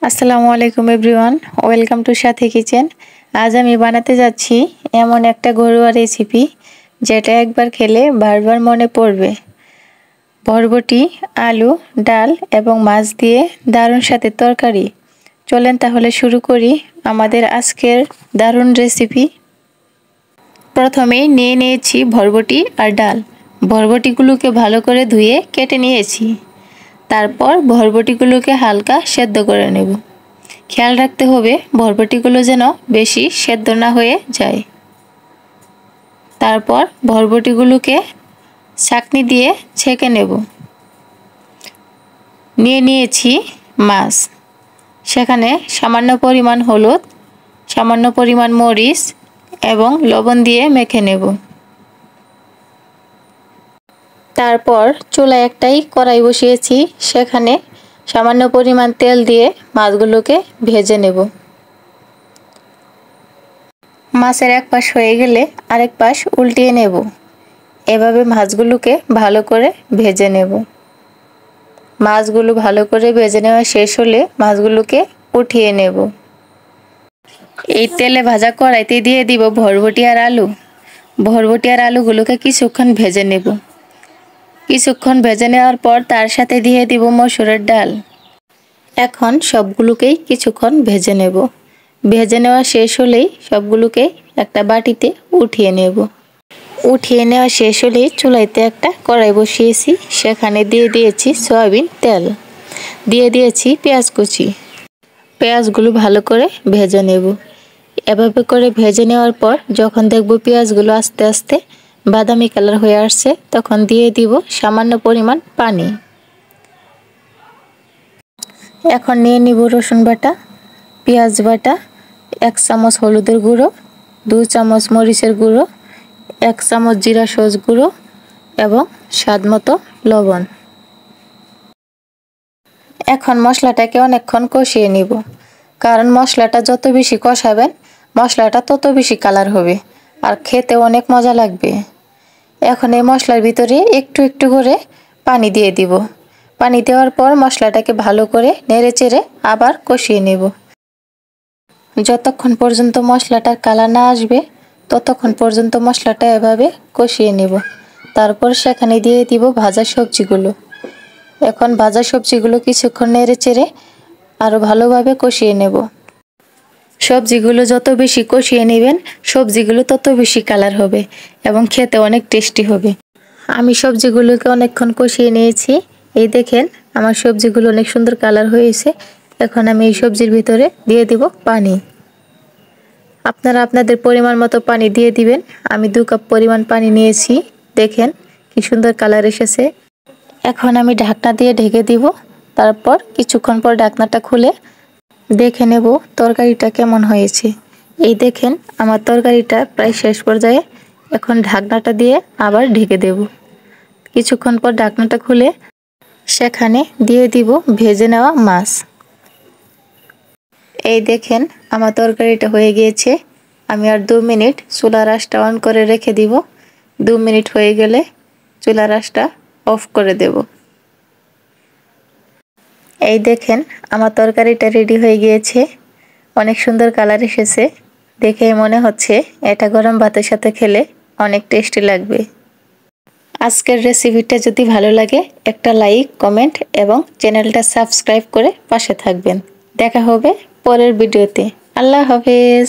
আসসালামু আলাইকুম everyone, welcome to Sathi kitchen. আজ আমি বানাতে যাচ্ছি এমন একটা ঘরোয়া রেসিপি যেটা একবার খেলে বারবার মনে পড়বে। বরবটি, আলু, ডাল এবং মাছ দিয়ে দারুণ স্বাদের তরকারি। চলেন তাহলে শুরু করি আমাদের আজকের দারুণ রেসিপি। প্রথমেই নিয়ে নিয়েছি বরবটি আর ডাল। বরবটিগুলোকে ভালো করে ধুয়ে কেটে নিয়েছি। তারপর বরবটিগুলোকে হালকা সেদ্ধ করে নেব। খেয়াল রাখতে হবে বরবটিগুলো যেন বেশি সেদ্ধ না হয়ে যায়। তারপর বরবটিগুলোকে ছাঁকনি দিয়ে ছেঁকে নেব। নিয়ে নিয়েছি মাছ, সেখানে সামান্য পরিমাণ হলুদ, সামান্য পরিমাণ মরিচ এবং লবণ দিয়ে মেখে নেব। তারপর চুলায় একটাই কড়াই বসিয়েছি, সেখানে সামান্য পরিমাণ তেল দিয়ে মাছগুলোকে ভেজে নেব। মাছের এক পাশ হয়ে গেলে আরেক পাশ উল্টিয়ে নেব। এভাবে মাছগুলোকে ভালো করে ভেজে নেব। মাছগুলো ভালো করে ভেজে নেওয়া শেষ হলে মাছগুলোকে উঠিয়ে নেব। এই তেলে ভাজা কড়াইতে দিয়ে দিব বরবটি আর আলু। বরবটি আর আলুগুলোকে কিছুক্ষণ ভেজে নেব। কিছুক্ষণ ভেজে নেওয়ার পর তার সাথে দিয়ে দিব মসুরের ডাল। এখন সবগুলোকেই কিছুক্ষণ ভেজে নেব। ভেজে নেওয়া শেষ হলেই সবগুলোকে একটা বাটিতে উঠিয়ে নেব। উঠিয়ে নেওয়া শেষ হলেই চুলাইতে একটা কড়াই বসিয়েছি, সেখানে দিয়ে দিয়েছি সয়াবিন তেল, দিয়ে দিয়েছি পেঁয়াজ কুচি। পেঁয়াজগুলো ভালো করে ভেজে নেব। এভাবে করে ভেজে নেওয়ার পর যখন দেখব পেঁয়াজগুলো আস্তে আস্তে বাদামি কালার হয়ে আসছে, তখন দিয়ে দিব সামান্য পরিমাণ পানি। এখন নিয়ে নিব রসুন বাটা, পেঁয়াজ বাটা, 1 চামচ হলুদের গুঁড়ো, 2 চামচ মরিচের গুঁড়ো, 1 চামচ জিরা সস গুঁড়ো এবং স্বাদমতো লবণ। এখন মশলাটাকে অনেকক্ষণ কষিয়ে নিব, কারণ মশলাটা যত বেশি কষাবেন মশলাটা তত বেশি কালার হবে আর খেতে অনেক মজা লাগবে। এখন এই মশলার ভিতরে একটু একটু করে পানি দিয়ে দিব। পানি দেওয়ার পর মশলাটাকে ভালো করে নেড়েচেড়ে আবার কষিয়ে নেব। যতক্ষণ পর্যন্ত মশলাটার কালার না আসবে ততক্ষণ পর্যন্ত মশলাটা এভাবে কষিয়ে নেব। তারপর সেখানে দিয়ে দিব ভাজা সবজিগুলো। এখন ভাজা সবজিগুলো কিছুক্ষণ নেড়েচেড়ে আরও ভালোভাবে কষিয়ে নেব। সবজিগুলো যত বেশি কষিয়ে নেবেন সবজিগুলো তত বেশি কালার হবে এবং খেতে অনেক টেস্টি হবে। আমি সবজিগুলোকে অনেকক্ষণ কষিয়ে নিয়েছি। এই দেখেন আমার সবজিগুলো অনেক সুন্দর কালার হয়েছে। এখন আমি এই সবজির ভিতরে দিয়ে দিব পানি। আপনারা আপনাদের পরিমাণ মতো পানি দিয়ে দিবেন। আমি 2 কাপ পরিমাণ পানি নিয়েছি। দেখেন কি সুন্দর কালার এসেছে। এখন আমি ঢাকনা দিয়ে ঢেকে দিব। তারপর কিছুক্ষণ পর ঢাকনাটা খুলে দেখে নেব তরকারিটা কেমন হয়েছে। এই দেখেন আমার তরকারিটা প্রায় শেষ পর্যায়ে। এখন ঢাকনাটা দিয়ে আবার ঢেকে দেব। কিছুক্ষণ পর ঢাকনাটা খুলে সেখানে দিয়ে দিব ভেজে নেওয়া মাছ। এই দেখেন আমার তরকারিটা হয়ে গিয়েছে। আমি আর 2 মিনিট চুলার আঁচটা অন করে রেখে দিব। 2 মিনিট হয়ে গেলে চুলার আঁচটা অফ করে দেব। এই দেখেন আমার তরকারিটা রেডি হয়ে গিয়েছে। অনেক সুন্দর কালার এসেছে। দেখেই মনে হচ্ছে এটা গরম ভাতের সাথে খেলে অনেক টেস্টি লাগবে। আজকের রেসিপিটা যদি ভালো লাগে একটা লাইক, কমেন্ট এবং চ্যানেলটা সাবস্ক্রাইব করে পাশে থাকবেন। দেখা হবে পরের ভিডিওতে। আল্লাহ হাফেজ।